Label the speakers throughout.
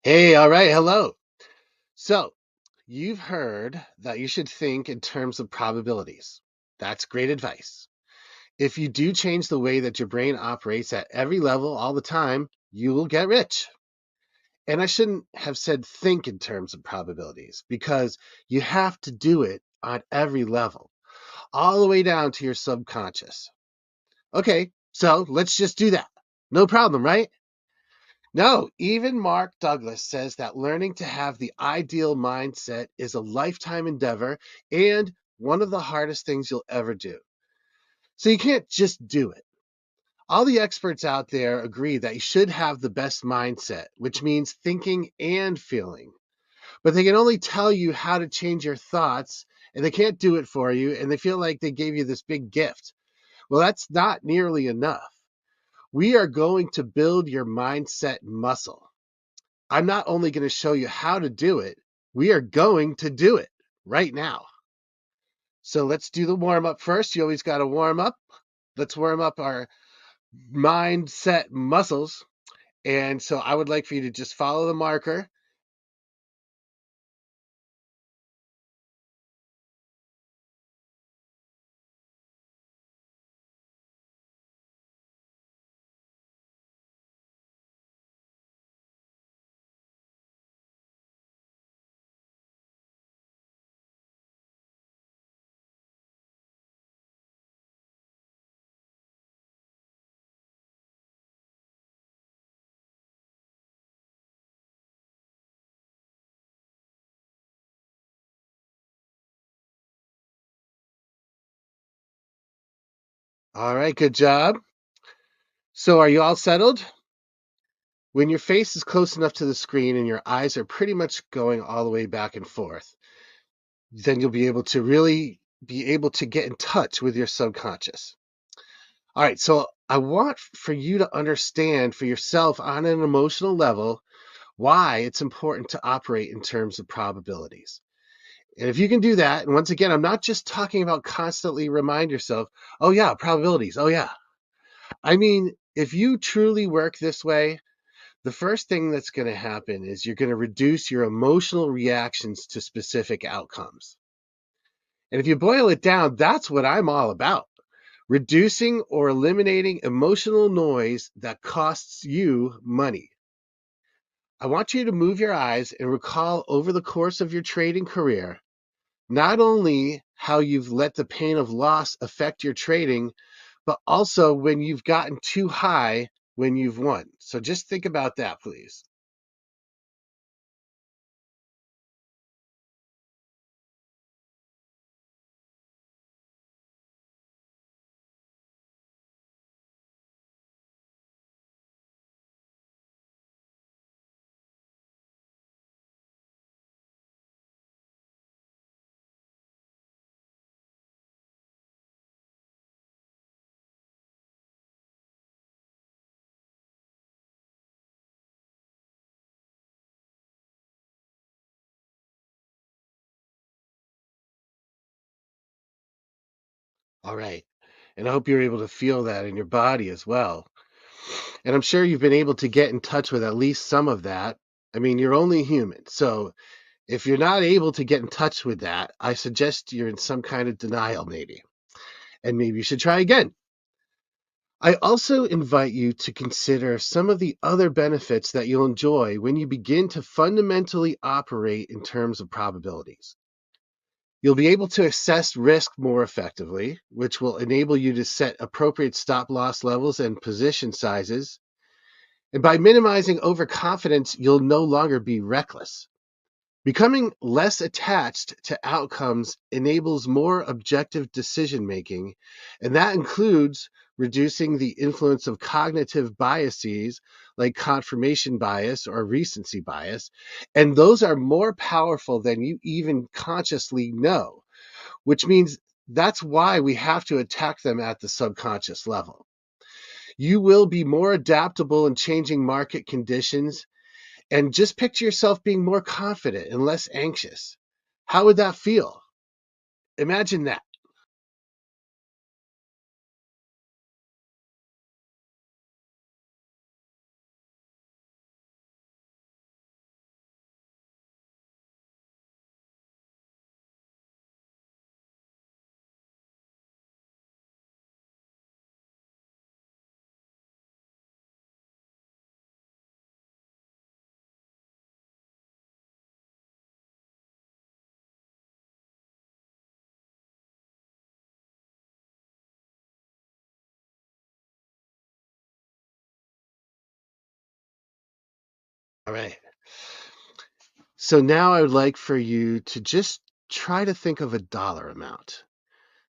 Speaker 1: Hey, all right, hello. So, you've heard that you should think in terms of probabilities. That's great advice. If you do change the way that your brain operates at every level all the time, you will get rich. And I shouldn't have said think in terms of probabilities because you have to do it on every level, all the way down to your subconscious. Okay, so let's just do that. No problem, right? No, even Mark Douglas says that learning to have the ideal mindset is a lifetime endeavor and one of the hardest things you'll ever do. So you can't just do it. All the experts out there agree that you should have the best mindset, which means thinking and feeling. But they can only tell you how to change your thoughts, and they can't do it for you, and they feel like they gave you this big gift. Well, that's not nearly enough. We are going to build your mindset muscle. I'm not only going to show you how to do it, we are going to do it right now. So let's do the warm up first. You always got to warm up. Let's warm up our mindset muscles. And so I would like for you to just follow the marker. All right, good job. So are you all settled? When your face is close enough to the screen and your eyes are pretty much going all the way back and forth, then you'll be able to really be able to get in touch with your subconscious. All right, so I want for you to understand for yourself on an emotional level why it's important to operate in terms of probabilities. And if you can do that, and once again, I'm not just talking about constantly remind yourself, oh yeah, probabilities, oh yeah. I mean, if you truly work this way, the first thing that's going to happen is you're going to reduce your emotional reactions to specific outcomes. And if you boil it down, that's what I'm all about. Reducing or eliminating emotional noise that costs you money. I want you to move your eyes and recall over the course of your trading career, not only how you've let the pain of loss affect your trading, but also when you've gotten too high when you've won. So just think about that, please. All right. And I hope you're able to feel that in your body as well. And I'm sure you've been able to get in touch with at least some of that. I mean, you're only human. So if you're not able to get in touch with that, I suggest you're in some kind of denial, maybe. And maybe you should try again. I also invite you to consider some of the other benefits that you'll enjoy when you begin to fundamentally operate in terms of probabilities. You'll be able to assess risk more effectively, which will enable you to set appropriate stop loss levels and position sizes. And by minimizing overconfidence, you'll no longer be reckless. Becoming less attached to outcomes enables more objective decision making, and that includes reducing the influence of cognitive biases like confirmation bias or recency bias. And those are more powerful than you even consciously know, which means that's why we have to attack them at the subconscious level. You will be more adaptable in changing market conditions, and just picture yourself being more confident and less anxious. How would that feel? Imagine that. All right. So now I would like for you to just try to think of a dollar amount.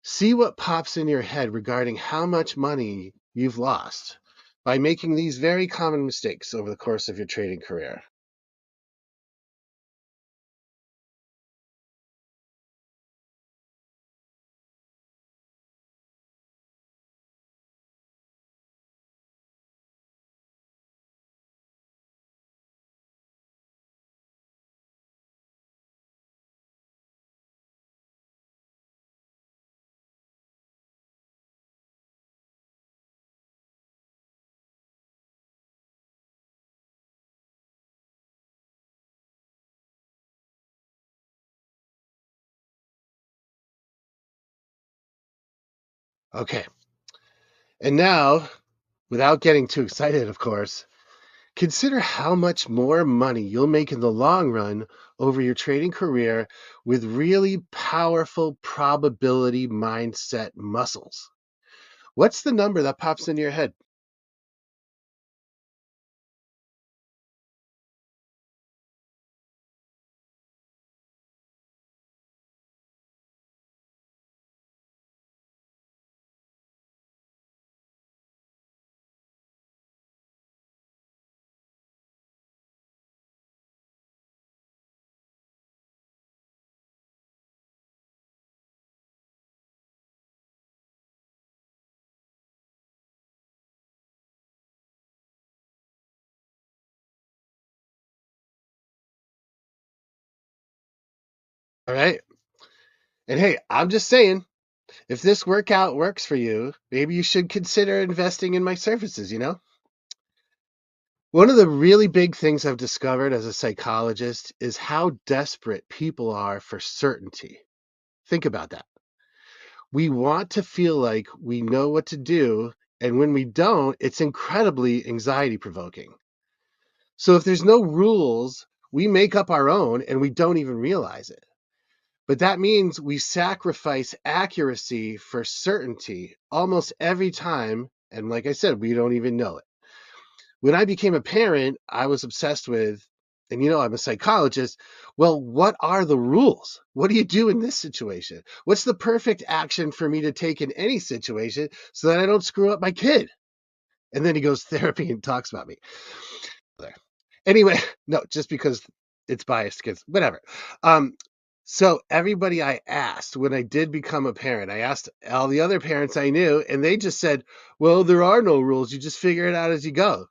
Speaker 1: See what pops in your head regarding how much money you've lost by making these very common mistakes over the course of your trading career. Okay. And now, without getting too excited, of course, consider how much more money you'll make in the long run over your trading career with really powerful probability mindset muscles. What's the number that pops into your head? All right. And hey, I'm just saying, if this workout works for you, maybe you should consider investing in my services. One of the really big things I've discovered as a psychologist is how desperate people are for certainty. Think about that. We want to feel like we know what to do, and when we don't, it's incredibly anxiety provoking. So if there's no rules, we make up our own and we don't even realize it. But that means we sacrifice accuracy for certainty almost every time. And like I said, we don't even know it. When I became a parent, I was obsessed with, and I'm a psychologist. Well, what are the rules? What do you do in this situation? What's the perfect action for me to take in any situation so that I don't screw up my kid? And then he goes therapy and talks about me. Anyway, no, just because it's biased against whatever. Um, so everybody I asked when I did become a parent, I asked all the other parents I knew, and they just said, "Well, there are no rules. You just figure it out as you go."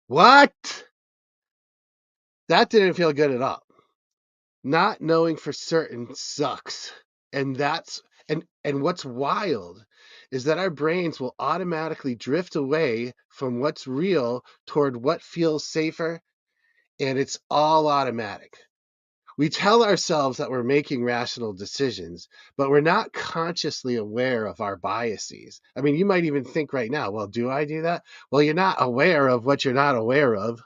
Speaker 1: What? That didn't feel good at all. Not knowing for certain sucks. And what's wild is that our brains will automatically drift away from what's real toward what feels safer, and it's all automatic. We tell ourselves that we're making rational decisions, but we're not consciously aware of our biases. I mean, you might even think right now, well, do I do that? Well, you're not aware of what you're not aware of.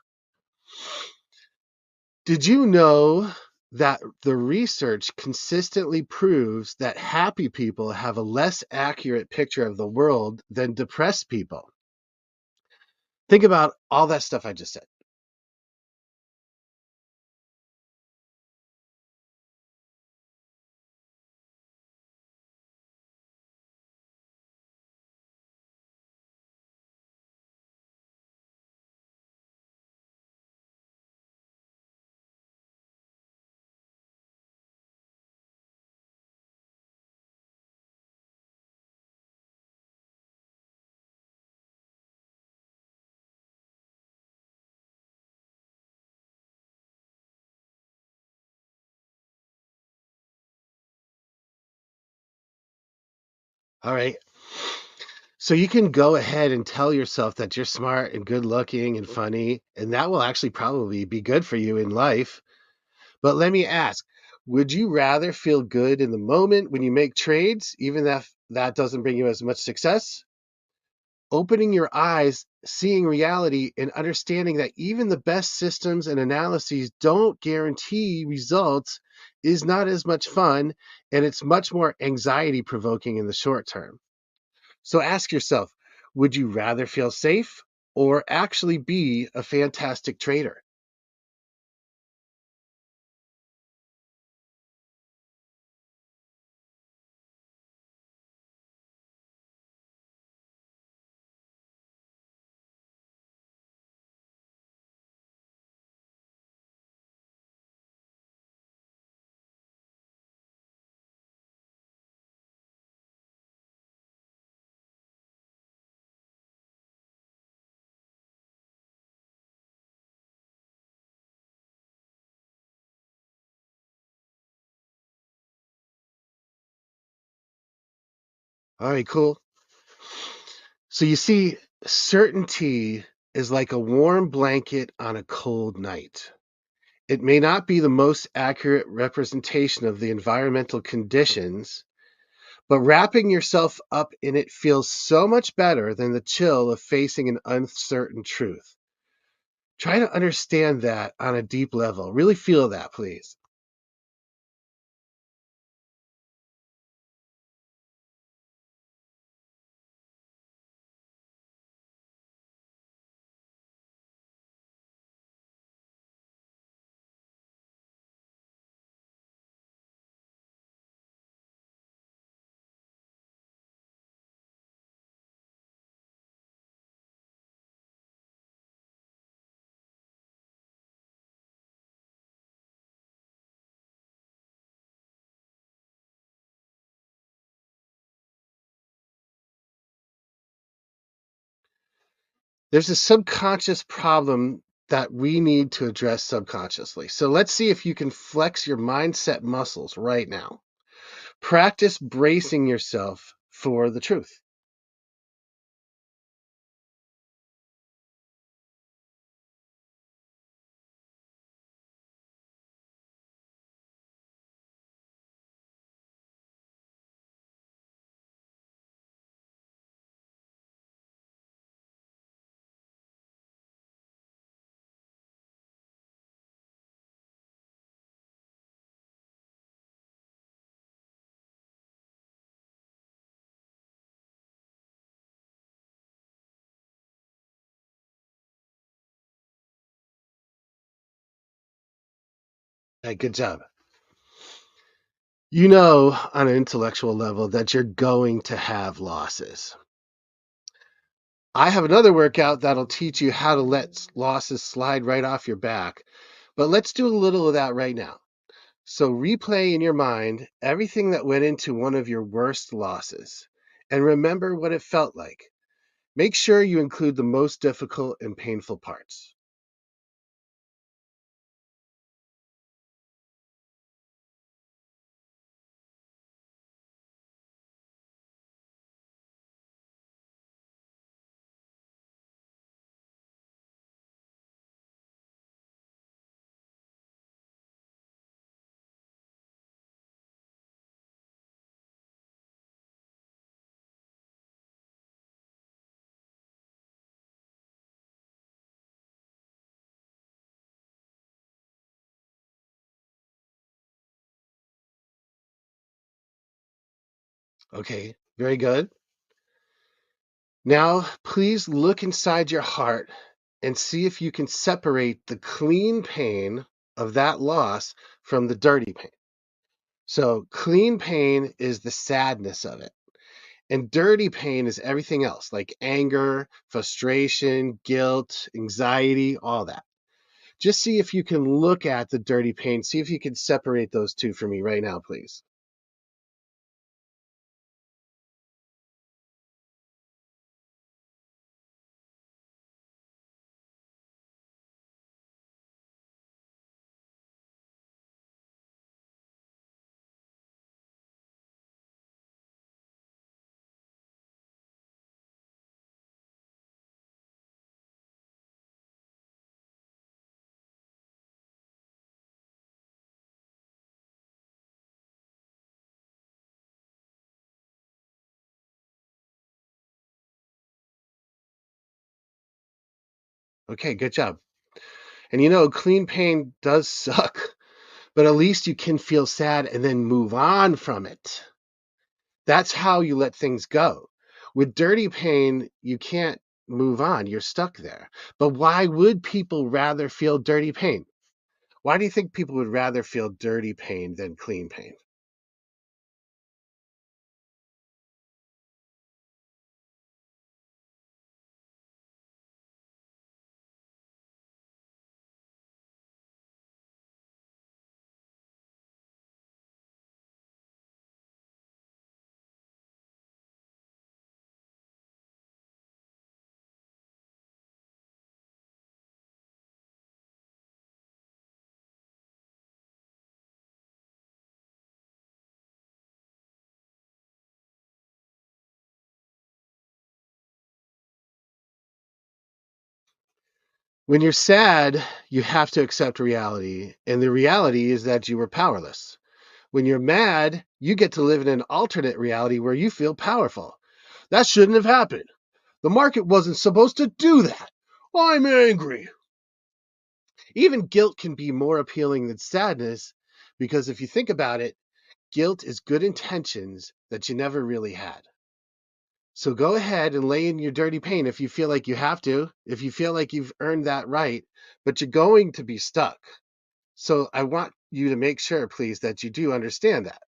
Speaker 1: Did you know that the research consistently proves that happy people have a less accurate picture of the world than depressed people? Think about all that stuff I just said. All right. So you can go ahead and tell yourself that you're smart and good looking and funny, and that will actually probably be good for you in life. But let me ask, would you rather feel good in the moment when you make trades, even if that doesn't bring you as much success? Opening your eyes, seeing reality, and understanding that even the best systems and analyses don't guarantee results is not as much fun, and it's much more anxiety provoking in the short term. So ask yourself, would you rather feel safe or actually be a fantastic trader? All right, cool. So you see, certainty is like a warm blanket on a cold night. It may not be the most accurate representation of the environmental conditions, but wrapping yourself up in it feels so much better than the chill of facing an uncertain truth. Try to understand that on a deep level. Really feel that, please. There's a subconscious problem that we need to address subconsciously. So let's see if you can flex your mindset muscles right now. Practice bracing yourself for the truth. Hey, good job. You know, on an intellectual level, that you're going to have losses. I have another workout that'll teach you how to let losses slide right off your back. But let's do a little of that right now. So replay in your mind everything that went into one of your worst losses and remember what it felt like. Make sure you include the most difficult and painful parts. Okay, very good. Now, please look inside your heart and see if you can separate the clean pain of that loss from the dirty pain. So, clean pain is the sadness of it, and dirty pain is everything else like anger, frustration, guilt, anxiety, all that. Just see if you can look at the dirty pain, see if you can separate those two for me right now, please. Okay, good job. And you know, clean pain does suck, but at least you can feel sad and then move on from it. That's how you let things go. With dirty pain, you can't move on. You're stuck there. But why would people rather feel dirty pain? Why do you think people would rather feel dirty pain than clean pain? When you're sad, you have to accept reality, and the reality is that you were powerless. When you're mad, you get to live in an alternate reality where you feel powerful. That shouldn't have happened. The market wasn't supposed to do that. I'm angry. Even guilt can be more appealing than sadness because if you think about it, guilt is good intentions that you never really had. So go ahead and lay in your dirty pain if you feel like you have to, if you feel like you've earned that right, but you're going to be stuck. So I want you to make sure, please, that you do understand that.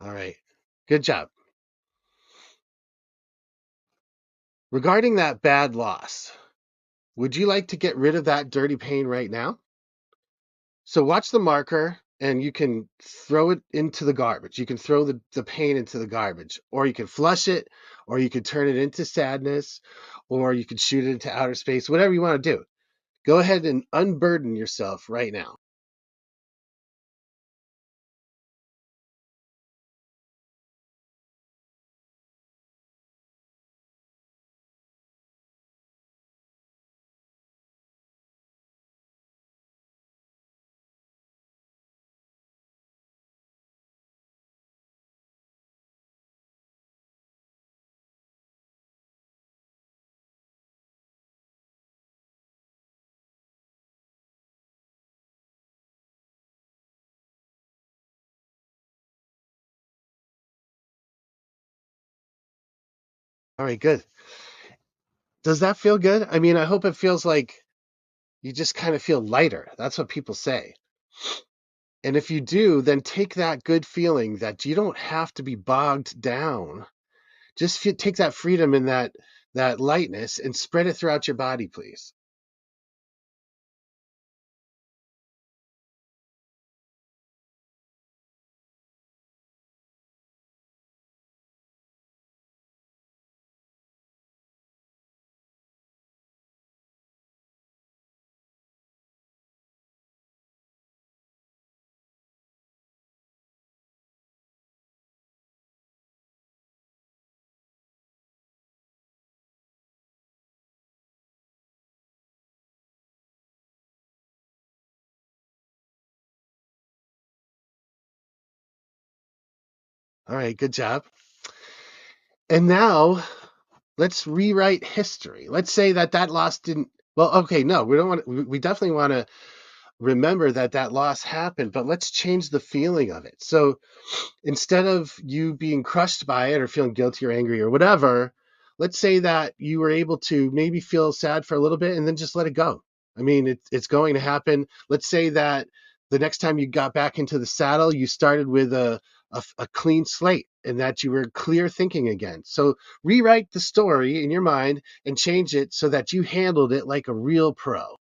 Speaker 1: All right. Good job. Regarding that bad loss, would you like to get rid of that dirty pain right now? So watch the marker and you can throw it into the garbage. You can throw the pain into the garbage, or you can flush it, or you can turn it into sadness, or you can shoot it into outer space, whatever you want to do. Go ahead and unburden yourself right now. All right, good. Does that feel good? I mean, I hope it feels like you just kind of feel lighter. That's what people say. And if you do, then take that good feeling that you don't have to be bogged down. Just take that freedom and that lightness and spread it throughout your body, please. All right, good job. And now let's rewrite history. Let's say that loss didn't. Well, okay, no, we don't want. We definitely want to remember that loss happened, but let's change the feeling of it. So instead of you being crushed by it or feeling guilty or angry or whatever, let's say that you were able to maybe feel sad for a little bit and then just let it go. I mean, it's going to happen. Let's say that the next time you got back into the saddle, you started with a clean slate and that you were clear thinking again. So rewrite the story in your mind and change it so that you handled it like a real pro.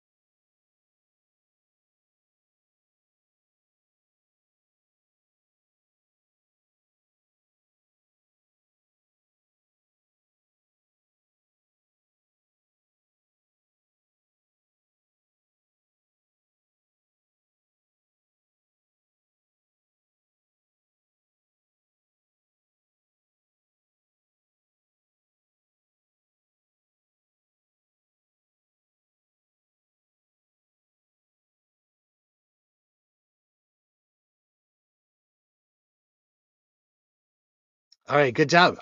Speaker 1: All right, good job.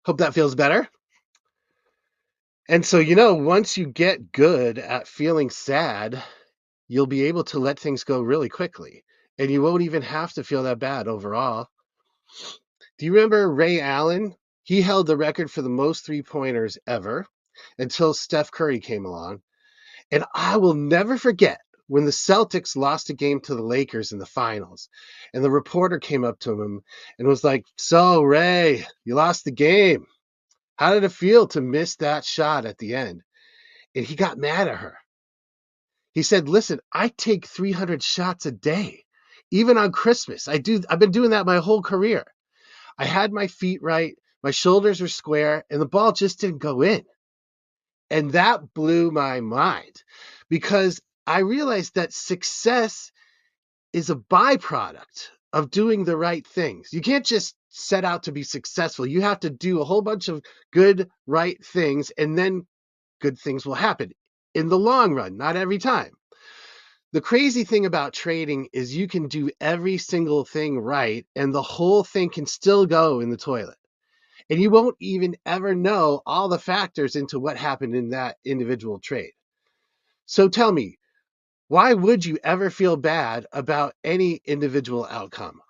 Speaker 1: Hope that feels better. And so, once you get good at feeling sad, you'll be able to let things go really quickly. And you won't even have to feel that bad overall. Do you remember Ray Allen? He held the record for the most three pointers ever until Steph Curry came along. And I will never forget when the Celtics lost a game to the Lakers in the finals. And the reporter came up to him and was like, "So, Ray, you lost the game. How did it feel to miss that shot at the end?" And he got mad at her. He said, "Listen, I take 300 shots a day, even on Christmas. I've been doing that my whole career. I had my feet right, my shoulders were square, and the ball just didn't go in." And that blew my mind because I realized that success is a byproduct of doing the right things. You can't just set out to be successful. You have to do a whole bunch of good, right things, and then good things will happen in the long run, not every time. The crazy thing about trading is you can do every single thing right, and the whole thing can still go in the toilet. And you won't even ever know all the factors into what happened in that individual trade. So tell me, why would you ever feel bad about any individual outcome?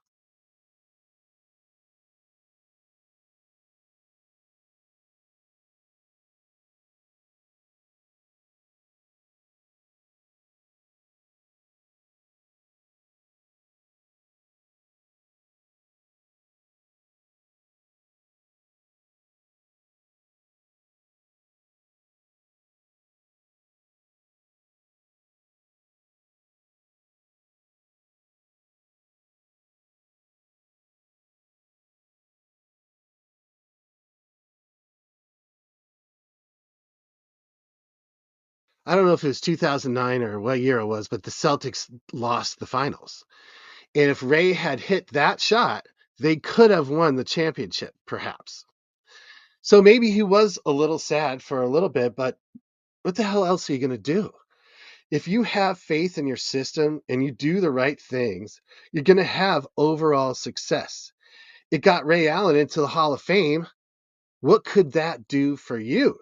Speaker 1: I don't know if it was 2009 or what year it was, but the Celtics lost the finals. And if Ray had hit that shot, they could have won the championship, perhaps. So maybe he was a little sad for a little bit, but what the hell else are you going to do? If you have faith in your system and you do the right things, you're going to have overall success. It got Ray Allen into the Hall of Fame. What could that do for you?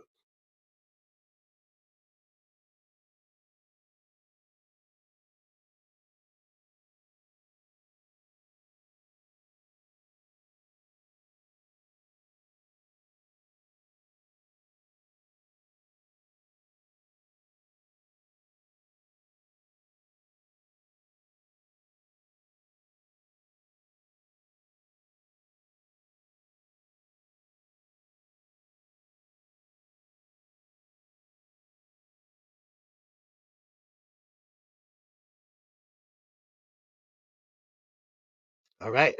Speaker 1: All right.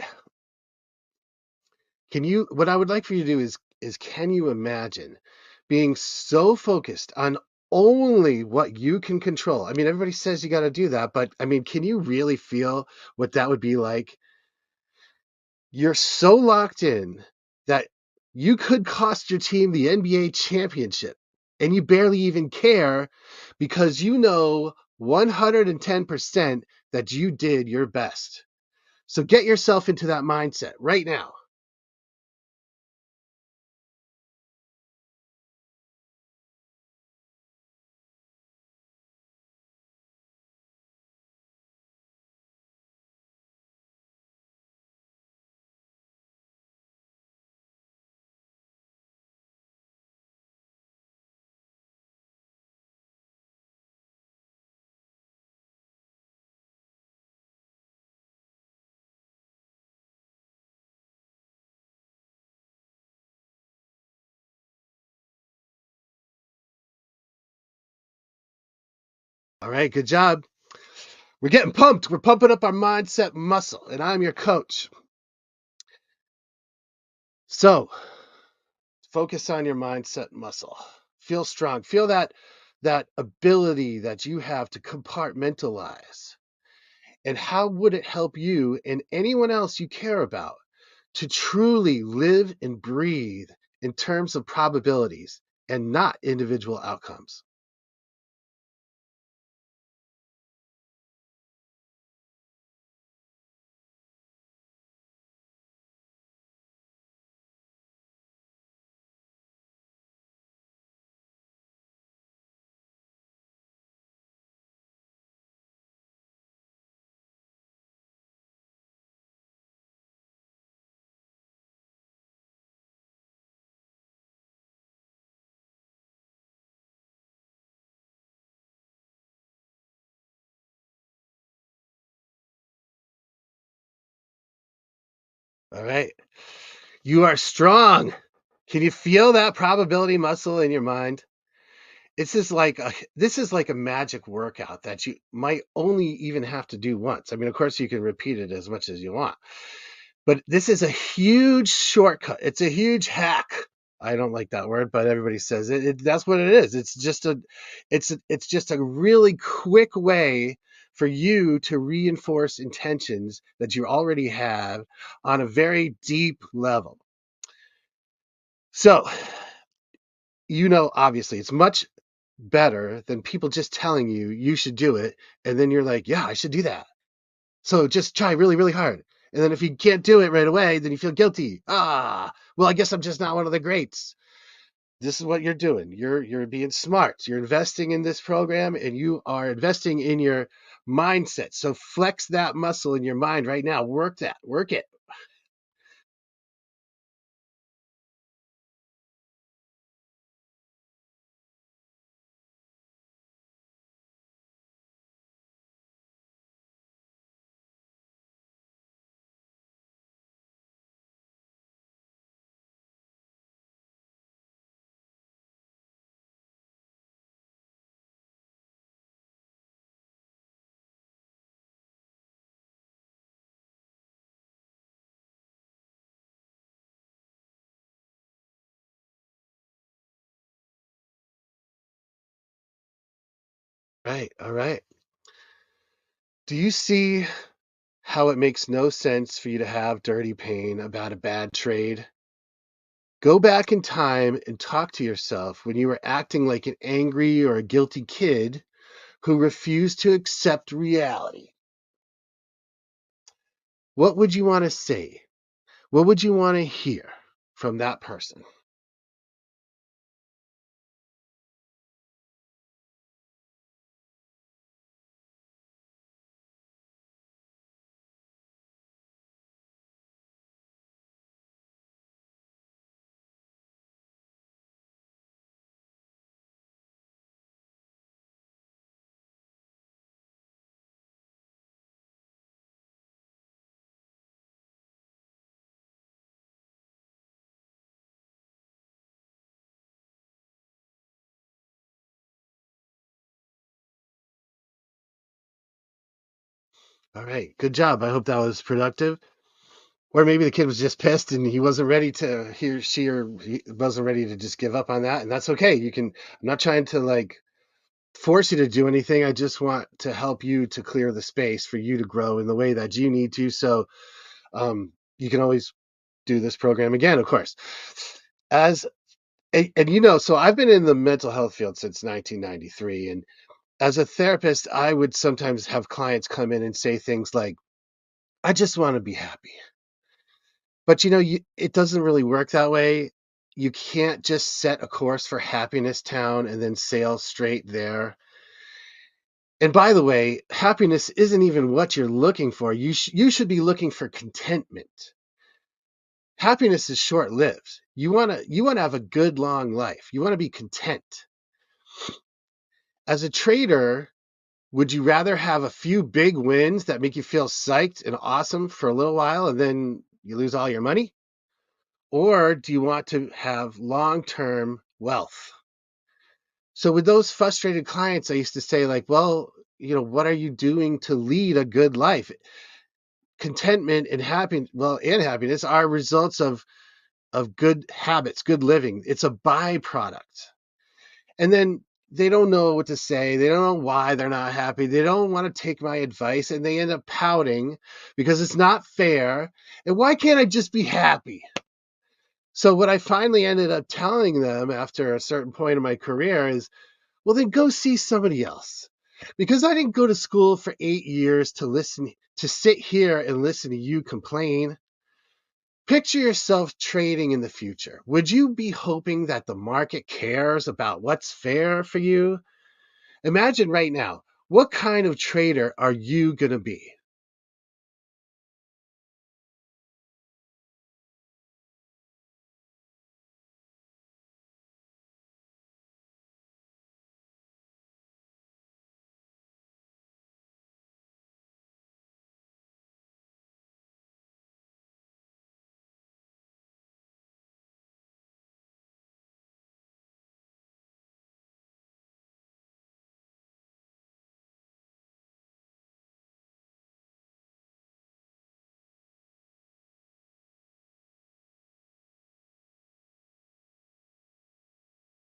Speaker 1: What I would like for you to do is can you imagine being so focused on only what you can control? I mean, everybody says you got to do that, but I mean, can you really feel what that would be like? You're so locked in that you could cost your team the NBA championship and you barely even care because you know 110% that you did your best. So get yourself into that mindset right now. All right, good job. We're getting pumped. We're pumping up our mindset muscle, and I'm your coach. So focus on your mindset muscle. Feel strong. Feel that ability that you have to compartmentalize. And how would it help you and anyone else you care about to truly live and breathe in terms of probabilities and not individual outcomes? All right. You are strong. Can you feel that probability muscle in your mind? This is like a magic workout that you might only even have to do once. I mean, of course, you can repeat it as much as you want, but this is a huge shortcut. It's a huge hack. I don't like that word, but everybody says it. That's what it is. It's just a really quick way for you to reinforce intentions that you already have on a very deep level. So, obviously, it's much better than people just telling you you should do it. And then you're like, yeah, I should do that. So just try really, really hard. And then if you can't do it right away, then you feel guilty. Well, I guess I'm just not one of the greats. This is what you're doing. You're being smart. You're investing in this program and you are investing in your mindset. So flex that muscle in your mind right now. Work that. Work it. Right. All right. Do you see how it makes no sense for you to have dirty pain about a bad trade? Go back in time and talk to yourself when you were acting like an angry or a guilty kid who refused to accept reality. What would you want to say? What would you want to hear from that person? All right, good job. I hope that was productive. Or maybe the kid was just pissed and he wasn't ready to, he wasn't ready to just give up on that. And that's okay. I'm not trying to force you to do anything. I just want to help you to clear the space for you to grow in the way that you need to. So you can always do this program again, of course. As and so I've been in the mental health field since 1993, and as a therapist, I would sometimes have clients come in and say things like, "I just want to be happy," but it doesn't really work that way. You can't just set a course for happiness town and then sail straight there. And by the way, happiness isn't even what you're looking for. You should be looking for contentment. Happiness is short-lived. You want to have a good long life. You want to be content. As a trader, would you rather have a few big wins that make you feel psyched and awesome for a little while and then you lose all your money? Or do you want to have long-term wealth? So with those frustrated clients, I used to say well, what are you doing to lead a good life? Contentment and happiness are results of good habits, good living. It's a byproduct. And then they don't know what to say. They don't know why they're not happy. They don't want to take my advice and they end up pouting because it's not fair. And why can't I just be happy? So what I finally ended up telling them after a certain point in my career is, well, then go see somebody else. Because I didn't go to school for 8 years to sit here and listen to you complain. Picture yourself trading in the future. Would you be hoping that the market cares about what's fair for you? Imagine right now, what kind of trader are you going to be?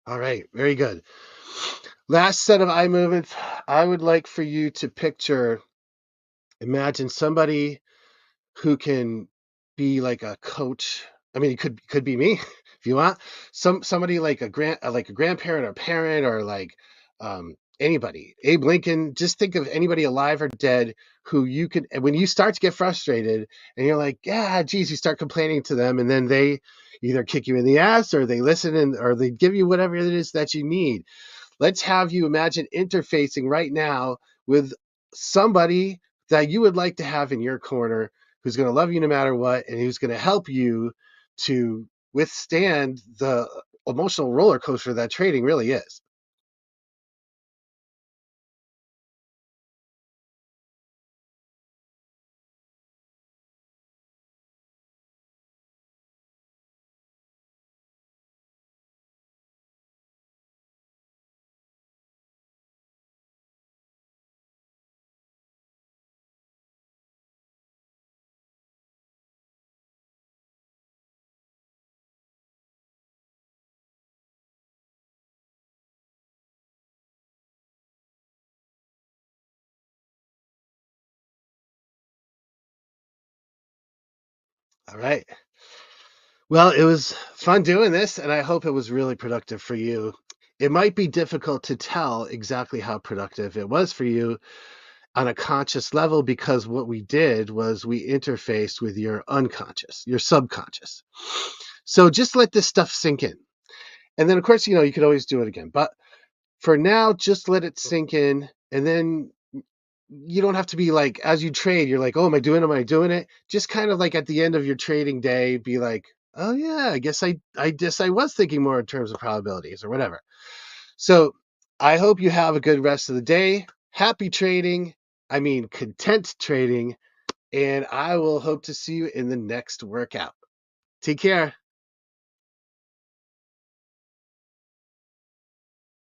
Speaker 1: All right, very good. Last set of eye movements. I would like for you to imagine somebody who can be like a coach. I mean, it could be me if you want. Somebody like a grandparent or parent or like anybody. Abe Lincoln. Just think of anybody alive or dead who you could. When you start to get frustrated and you're like, yeah, geez, you start complaining to them, and then they either kick you in the ass or they listen or they give you whatever it is that you need. Let's have you imagine interfacing right now with somebody that you would like to have in your corner who's going to love you no matter what and who's going to help you to withstand the emotional roller coaster that trading really is. All right. Well, it was fun doing this, and I hope it was really productive for you. It might be difficult to tell exactly how productive it was for you on a conscious level because what we did was we interfaced with your unconscious, your subconscious. So just let this stuff sink in. And then, of course, you could always do it again. But for now, just let it sink in. And then you don't have to be like, as you trade, you're like, oh, am I doing it? Am I doing it? Just kind of like at the end of your trading day, be like, oh, yeah, I guess I was thinking more in terms of probabilities or whatever. So I hope you have a good rest of the day. Happy trading. I mean, content trading. And I will hope to see you in the next workout. Take care.